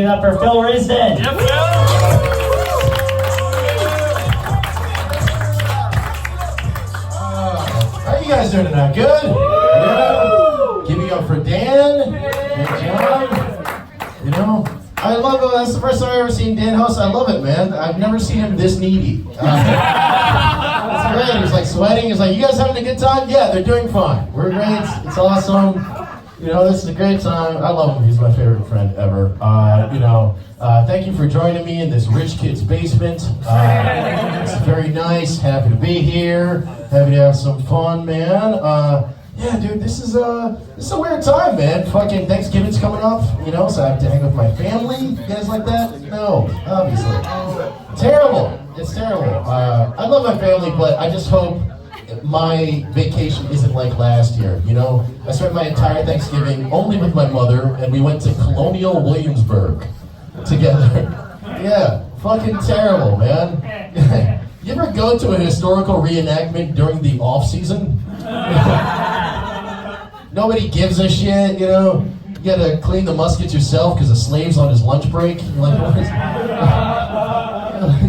give it up for Phil Rizdon. Yep, Phil. How you guys doing tonight? Good? Yeah. Give it up for Dan. Good job. You know, I love it. That's the first time I've ever seen Dan host. I love it, man. I've never seen him this needy. It's great. He's like sweating. He's like, you guys having a good time? Yeah, they're doing fine. We're great. It's awesome. You know, this is a great time. I love him. He's my favorite friend ever. Thank you for joining me in this rich kid's basement. It's very nice. Happy to be here. Happy to have some fun, man. Yeah, dude, this is a weird time, man. Fucking Thanksgiving's coming up, you know, so I have to hang with my family. You guys like that? No, obviously. Terrible. It's terrible. I love my family, but I just hope my vacation isn't like last year, you know? I spent my entire Thanksgiving only with my mother, and we went to Colonial Williamsburg together. Yeah, fucking terrible, man. You ever go to a historical reenactment during the off-season? Nobody gives a shit, you know? You gotta clean the muskets yourself because the slave's on his lunch break. You're like, what is...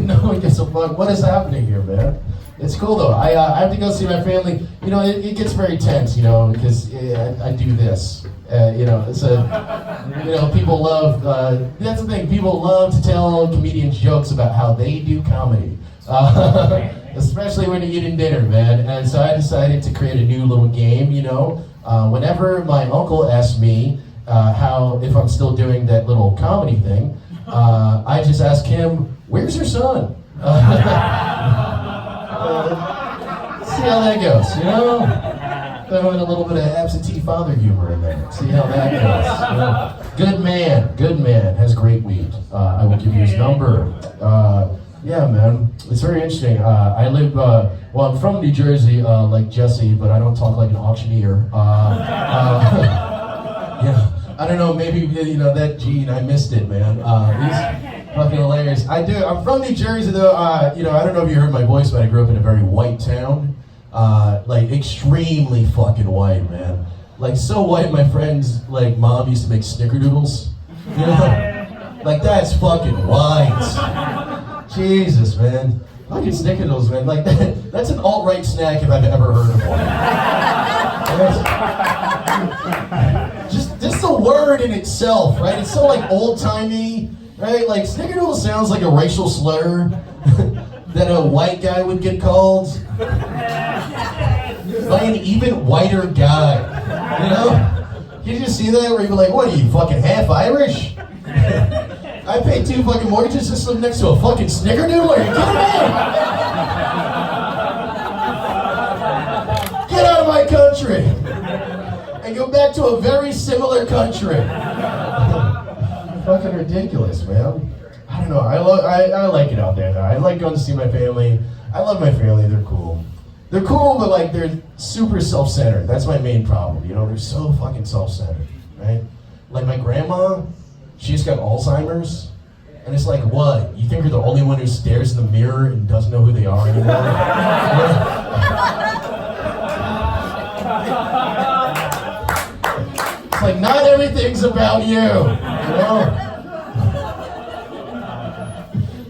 No one gives a fuck. What is happening here, man? It's cool though. I have to go see my family. You know, it gets very tense, you know, because I do this. You know, it's people love, that's the thing, people love to tell comedians jokes about how they do comedy. Especially when you're eating dinner, man. And so I decided to create a new little game, you know. Whenever my uncle asks me if I'm still doing that little comedy thing, I just ask him, where's your son? See how that goes, you know? Throwing a little bit of absentee father humor in there. See how that goes. You know? Good man, has great weed. I will give you his number. Yeah, man, it's very interesting. I live, I'm from New Jersey, like Jesse, but I don't talk like an auctioneer. Yeah, I don't know, maybe, you know, that gene, I missed it, man. He's fucking hilarious. I'm from New Jersey, though, you know, I don't know if you heard my voice, but I grew up in a very white town. Like, extremely fucking white, man. Like, so white, my friend's, like, mom used to make snickerdoodles. You know? Like, that's fucking white. Jesus, man. Fucking snickerdoodles, man. Like, that's an alt-right snack if I've ever heard of one. Just the word in itself, right? It's so, like, old-timey, right? Like, snickerdoodle sounds like a racial slur that a white guy would get called by an even whiter guy, you know? Can you just see that where you're like, what are you, fucking half Irish? I paid 2 fucking mortgages just live next to a fucking snickerdoodle? Are you kidding me? Get out of my country and go back to a very similar country. Fucking ridiculous, man. I don't know. I like it out there though. I like going to see my family. I love my family. They're cool. They're cool, but like they're super self-centered. That's my main problem. You know, they're so fucking self-centered, right? Like my grandma, she's got Alzheimer's, and it's like, what? You think you're the only one who stares in the mirror and doesn't know who they are anymore? It's like, not everything's about you, you know?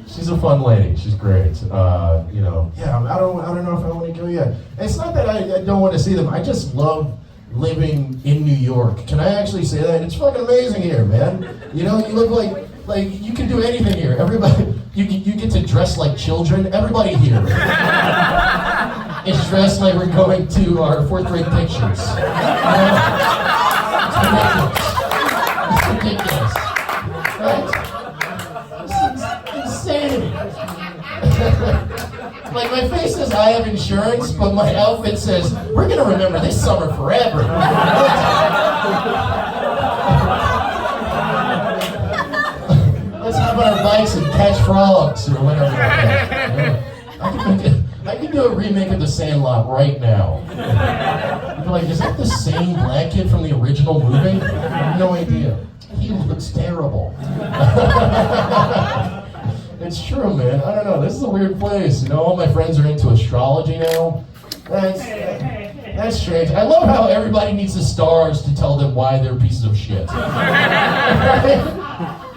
She's a fun lady. She's great. You know, yeah. I don't know if I want to go yet. It's not that I don't want to see them. I just love living in New York. Can I actually say that? It's fucking amazing here, man. You know, you look like you can do anything here. Everybody, you get to dress like children. Everybody here is dressed like we're going to our 4th grade pictures. You know? It's ridiculous. Right? Insanity. Like my face says I have insurance, but my outfit says we're gonna remember this summer forever. Let's hop on our bikes and catch frogs or whatever. I can do a remake of The Sandlot right now. You'd be like, is that the same black kid from the original movie? I have no idea. He looks terrible. It's true, man. I don't know. This is a weird place. You know, all my friends are into astrology now. That's strange. I love how everybody needs the stars to tell them why they're pieces of shit.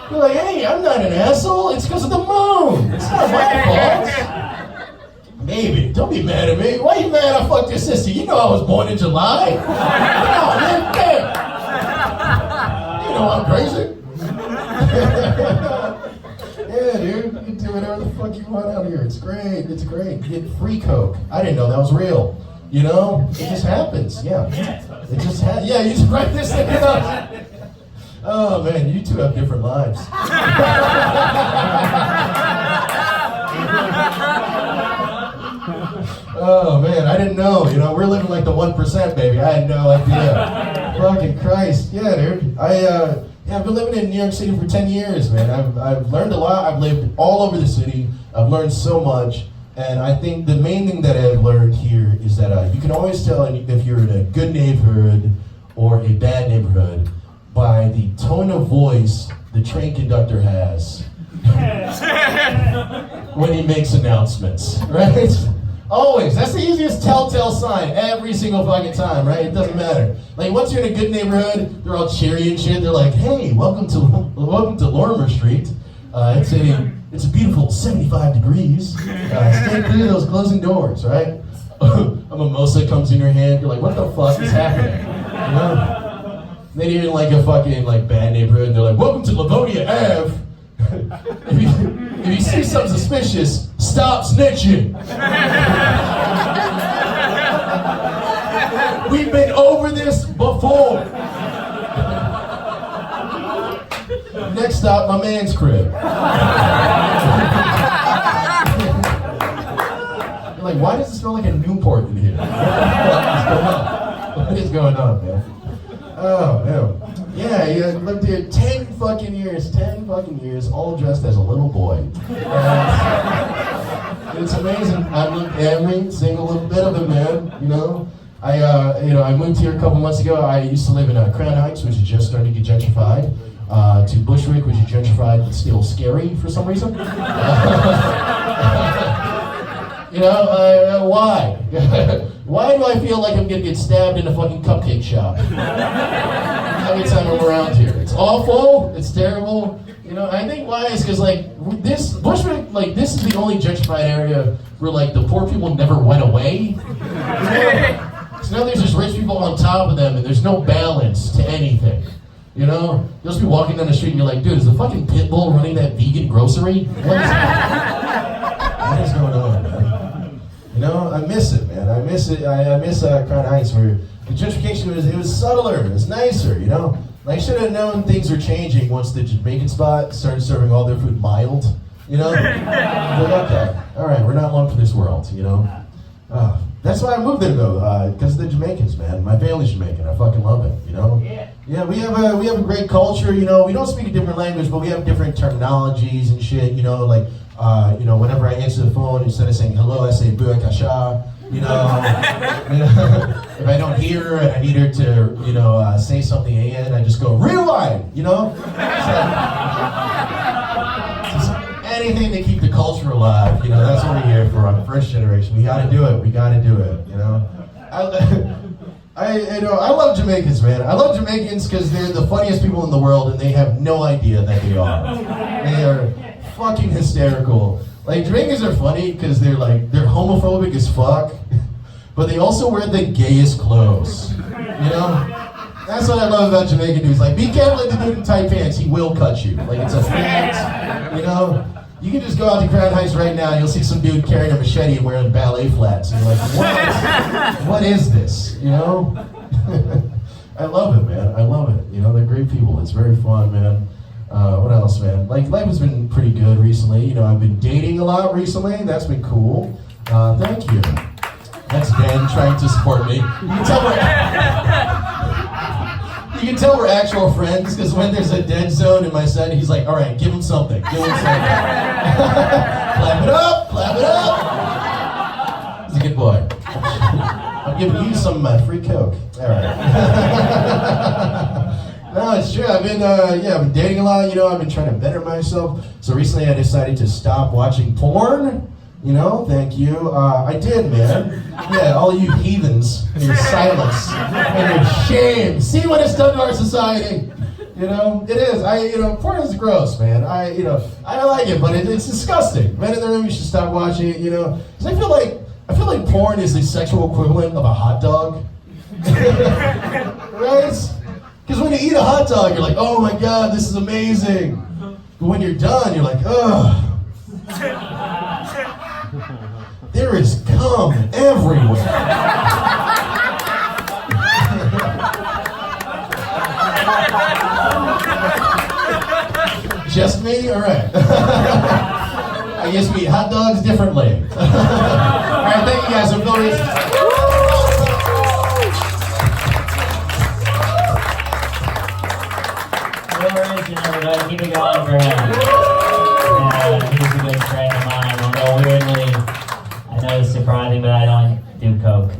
You're like, hey, I'm not an asshole. It's because of the moon. It's not my fault. Maybe. Don't be mad at me. Why are you mad I fucked your sister? You know I was born in July. Come on, man. Damn. You know I'm crazy. Yeah, dude. You can do whatever the fuck you want out here. It's great. It's great. You get free Coke. I didn't know that was real. You know? It just happens. Yeah. It just happens. Yeah, you just write this thing out. Oh, man. You two have different lives. Oh man, I didn't know. You know, we're living like the 1%, baby. I had no idea. Fucking Christ, yeah, dude. I've been living in New York City for 10 years, man. I've learned a lot. I've lived all over the city. I've learned so much, and I think the main thing that I've learned here is that you can always tell if you're in a good neighborhood or a bad neighborhood by the tone of voice the train conductor has when he makes announcements, right? Always. That's the easiest telltale sign every single fucking time, right? It doesn't matter. Like, once you're in a good neighborhood, they're all cheery and shit. They're like, hey, welcome to Lorimer Street. It's a beautiful 75 degrees. Stay clear of those closing doors, right? A mimosa comes in your hand. You're like, what the fuck is happening? You know? Then you're in like a fucking like bad neighborhood, and they're like, welcome to Livonia Ave. If you see something suspicious, stop snitching. We've been over this before. Next stop, my man's crib. You're like, why does it smell like a Newport in here? What is going on, man? Oh, man. Yeah, he lived here 10 fucking years, all dressed as a little boy. It's amazing. I've lived every single little bit of it, man, you know? I moved here a couple months ago. I used to live in Crown Heights, which is just starting to get gentrified, to Bushwick, which is gentrified but still scary for some reason. Why? Why do I feel like I'm gonna get stabbed in a fucking cupcake shop every time I'm around here? It's awful. It's terrible. You know, I think why is because like this Bushwick, like this is the only gentrified area where like the poor people never went away. So now there's just rich people on top of them, and there's no balance to anything. You know, you'll just be walking down the street and you're like, dude, is the fucking pit bull running that vegan grocery? What is going on, man? You know, I miss it, man. I miss it. I miss Crown Heights where the gentrification was subtler, it was nicer, you know? I should have known things were changing once the Jamaican spot started serving all their food mild, you know? Like, okay, all right, we're not long for this world, you know? That's why I moved there, though, because of the Jamaicans, man. My family's Jamaican. I fucking love it, you know? Yeah, we have a great culture, you know? We don't speak a different language, but we have different terminologies and shit, you know? Like, whenever I answer the phone, instead of saying hello, I say buakasha. You know, if I don't hear her and I need her to, say something again, I just go rewind. You know, just anything to keep the culture alive. You know, that's what we're here for on the first generation. We got to do it. You know, I love Jamaicans, man. I love Jamaicans because they're the funniest people in the world, and they have no idea that they are. They are fucking hysterical. Like, Jamaicans are funny because they're homophobic as fuck, but they also wear the gayest clothes, you know? That's what I love about Jamaican dudes. Like, be careful of the dude in tight pants, he will cut you. Like, it's a fact, you know? You can just go out to Crown Heights right now and you'll see some dude carrying a machete and wearing ballet flats. And you're like, what is this, you know? I love it, man. I love it. You know, they're great people. It's very fun, man. What else, man? Like, life has been pretty good recently. You know, I've been dating a lot recently. That's been cool. Thank you. That's Dan trying to support me. You can tell we're actual friends because when there's a dead zone in my set, he's like, all right, give him something. Clap it up. He's a good boy. I'm giving you some of my free Coke. All right. No, it's true. I've been dating a lot. You know, I've been trying to better myself. So recently, I decided to stop watching porn. You know, thank you. I did, man. Yeah, all you heathens and your silence and your shame. See what it's done to our society. You know, it is. Porn is gross, man. I like it, but it's disgusting. Men in the room, you should stop watching it. You know, because I feel like porn is the sexual equivalent of a hot dog. Right? Because when you eat a hot dog, you're like, oh my god, this is amazing. But when you're done, you're like, ugh. There is cum everywhere. Just me? All right. I guess we eat hot dogs differently. All right, thank you guys. I'm going to... Everybody, keep it going for him. He's a good friend of mine. Although weirdly, I know it's surprising, but I don't do coke.